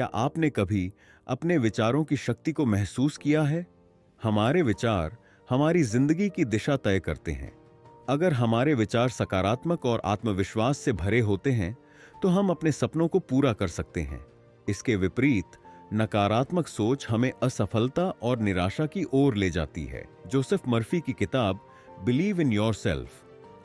क्या आपने कभी अपने विचारों की शक्ति को महसूस किया है? हमारे विचार हमारी जिंदगी की दिशा तय करते हैं। अगर हमारे विचार सकारात्मक और आत्मविश्वास से भरे होते हैं, तो हम अपने सपनों को पूरा कर सकते हैं। इसके विपरीत नकारात्मक सोच हमें असफलता और निराशा की ओर ले जाती है। जोसेफ मर्फी की किताब बिलीव इन योरसेल्फ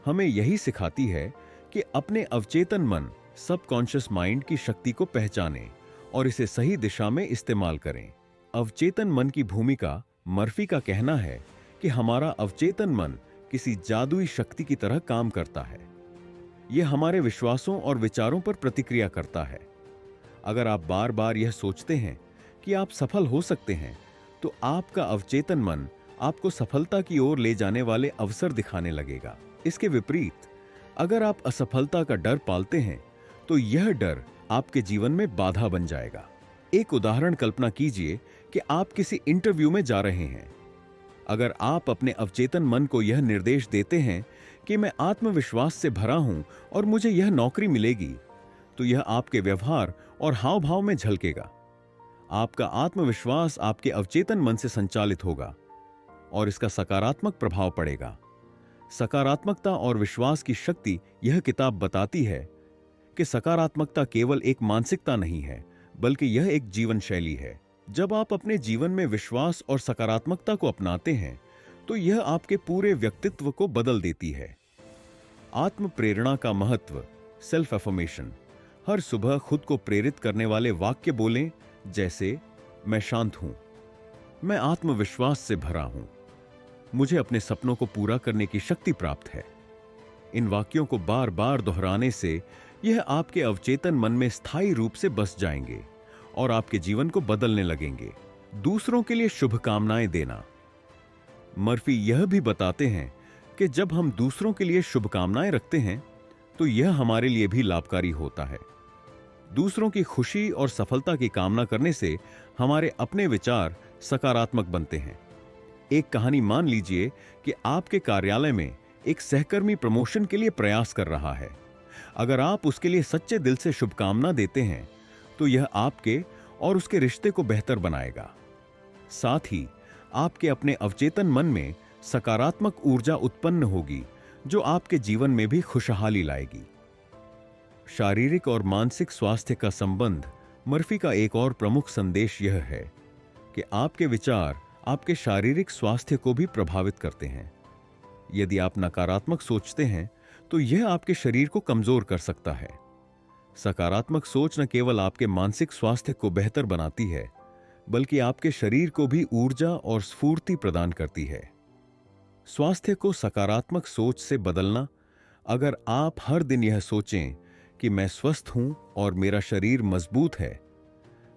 हमें यही सिखाती है कि अपने अवचेतन मन सबकॉन्शियस माइंड की शक्ति को पहचानें और इसे सही दिशा में इस्तेमाल करें। अवचेतन मन की भूमिका, मर्फी का कहना है कि हमारा अवचेतन मन किसी जादुई शक्ति की तरह काम करता है। यह हमारे विश्वासों और विचारों पर प्रतिक्रिया करता है। अगर आप बार बार यह सोचते हैं कि आप सफल हो सकते हैं, तो आपका अवचेतन मन आपको सफलता की ओर ले जाने वाले अवसर दिखाने लगेगा। इसके विपरीत, अगर आप असफलता का डर पालते हैं, तो यह डर आपके जीवन में बाधा बन जाएगा। एक उदाहरण कल्पना कीजिए कि आप किसी इंटरव्यू में जा रहे हैं। अगर आप अपने अवचेतन मन को यह निर्देश देते हैं कि मैं आत्मविश्वास से भरा हूं और मुझे यह नौकरी मिलेगी, तो यह आपके व्यवहार और हाव भाव में झलकेगा। आपका आत्मविश्वास आपके अवचेतन मन से संचालित होगा और इसका सकारात्मक प्रभाव पड़ेगा। सकारात्मकता और विश्वास की शक्ति। यह किताब बताती है कि सकारात्मकता केवल एक मानसिकता नहीं है, बल्कि यह एक जीवन शैली है। जब आप अपने जीवन में विश्वास और सकारात्मकता को अपनाते हैं, तो यह आपके पूरे व्यक्तित्व को बदल देती है। आत्म प्रेरणा का महत्व। Self affirmation. हर सुबह खुद को प्रेरित करने वाले वाक्य बोलें, जैसे मैं शांत हूं, मैं आत्मविश्वास से भरा हूं, मुझे अपने सपनों को पूरा करने की शक्ति प्राप्त है। इन वाक्यों को बार बार दोहराने से यह आपके अवचेतन मन में स्थायी रूप से बस जाएंगे और आपके जीवन को बदलने लगेंगे। दूसरों के लिए शुभकामनाएं देना। मर्फी यह भी बताते हैं कि जब हम दूसरों के लिए शुभकामनाएं रखते हैं, तो यह हमारे लिए भी लाभकारी होता है। दूसरों की खुशी और सफलता की कामना करने से हमारे अपने विचार सकारात्मक बनते हैं। एक कहानी मान लीजिए कि आपके कार्यालय में एक सहकर्मी प्रमोशन के लिए प्रयास कर रहा है। अगर आप उसके लिए सच्चे दिल से शुभकामना देते हैं, तो यह आपके और उसके रिश्ते को बेहतर बनाएगा। साथ ही आपके अपने अवचेतन मन में सकारात्मक ऊर्जा उत्पन्न होगी, जो आपके जीवन में भी खुशहाली लाएगी। शारीरिक और मानसिक स्वास्थ्य का संबंध। मर्फी का एक और प्रमुख संदेश यह है कि आपके विचार आपके शारीरिक स्वास्थ्य को भी प्रभावित करते हैं। यदि आप नकारात्मक सोचते हैं, तो यह आपके शरीर को कमजोर कर सकता है। सकारात्मक सोच न केवल आपके मानसिक स्वास्थ्य को बेहतर बनाती है, बल्कि आपके शरीर को भी ऊर्जा और स्फूर्ति प्रदान करती है। स्वास्थ्य को सकारात्मक सोच से बदलना। अगर आप हर दिन यह सोचें कि मैं स्वस्थ हूं और मेरा शरीर मजबूत है,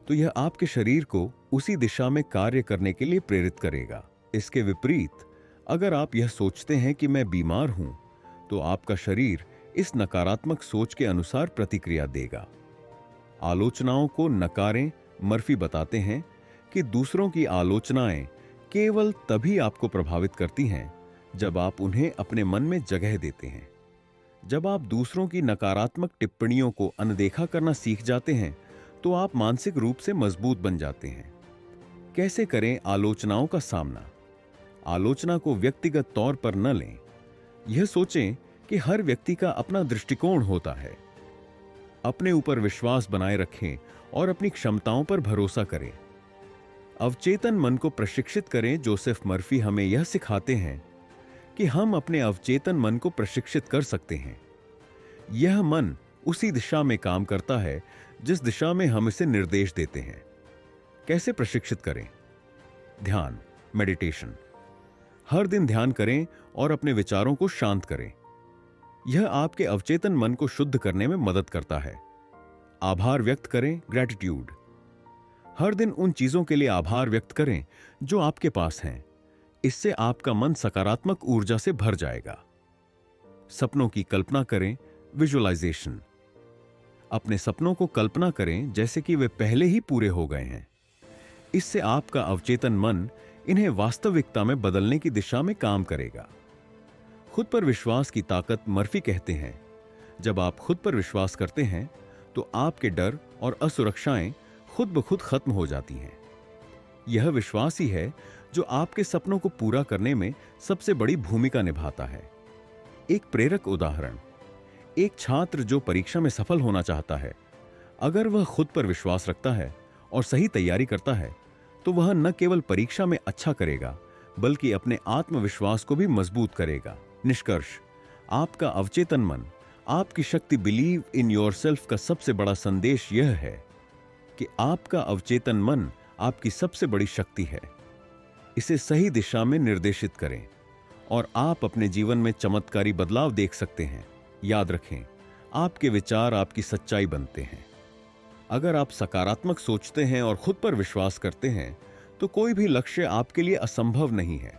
तो यह आपके शरीर को उसी दिशा में कार्य करने के लिए प्रेरित करेगा। इसके विपरीत, अगर आप यह सोचते हैं कि मैं बीमार हूं, तो आपका शरीर इस नकारात्मक सोच के अनुसार प्रतिक्रिया देगा। आलोचनाओं को नकारें। मर्फी बताते हैं कि दूसरों की आलोचनाएं केवल तभी आपको प्रभावित करती हैं जब आप उन्हें अपने मन में जगह देते हैं। जब आप दूसरों की नकारात्मक टिप्पणियों को अनदेखा करना सीख जाते हैं, तो आप मानसिक रूप से मजबूत बन जाते हैं। कैसे करें आलोचनाओं का सामना? आलोचना को व्यक्तिगत तौर पर न लें। यह सोचें कि हर व्यक्ति का अपना दृष्टिकोण होता है। अपने ऊपर विश्वास बनाए रखें और अपनी क्षमताओं पर भरोसा करें। अवचेतन मन को प्रशिक्षित करें। जोसेफ मर्फी हमें यह सिखाते हैं कि हम अपने अवचेतन मन को प्रशिक्षित कर सकते हैं। यह मन उसी दिशा में काम करता है जिस दिशा में हम इसे निर्देश देते हैं। कैसे प्रशिक्षित करें? ध्यान, मेडिटेशन। हर दिन ध्यान करें और अपने विचारों को शांत करें। यह आपके अवचेतन मन को शुद्ध करने में मदद करता है। आभार व्यक्त करें, ग्रैटिट्यूड। हर दिन उन चीजों के लिए आभार व्यक्त करें जो आपके पास हैं। इससे आपका मन सकारात्मक ऊर्जा से भर जाएगा। सपनों की कल्पना करें, विजुअलाइजेशन। अपने सपनों को कल्पना करें जैसे कि वे पहले ही पूरे हो गए हैं। इससे आपका अवचेतन मन इन्हें वास्तविकता में बदलने की दिशा में काम करेगा। खुद पर विश्वास की ताकत। मर्फी कहते हैं, जब आप खुद पर विश्वास करते हैं, तो आपके डर और असुरक्षाएं खुद ब खुद खत्म हो जाती हैं। यह विश्वास ही है जो आपके सपनों को पूरा करने में सबसे बड़ी भूमिका निभाता है। एक प्रेरक उदाहरण, एक छात्र जो परीक्षा में सफल होना चाहता है, अगर वह खुद पर विश्वास रखता है और सही तैयारी करता है तो वह न केवल परीक्षा में अच्छा करेगा बल्कि अपने आत्मविश्वास को भी मजबूत करेगा। निष्कर्ष, आपका अवचेतन मन, आपकी शक्ति, बिलीव इन योरसेल्फ का सबसे बड़ा संदेश यह है कि आपका अवचेतन मन आपकी सबसे बड़ी शक्ति है। इसे सही दिशा में निर्देशित करें और आप अपने जीवन में चमत्कारी बदलाव देख सकते हैं। याद रखें, आपके विचार आपकी सच्चाई बनते हैं। अगर आप सकारात्मक सोचते हैं और खुद पर विश्वास करते हैं तो कोई भी लक्ष्य आपके लिए असंभव नहीं है।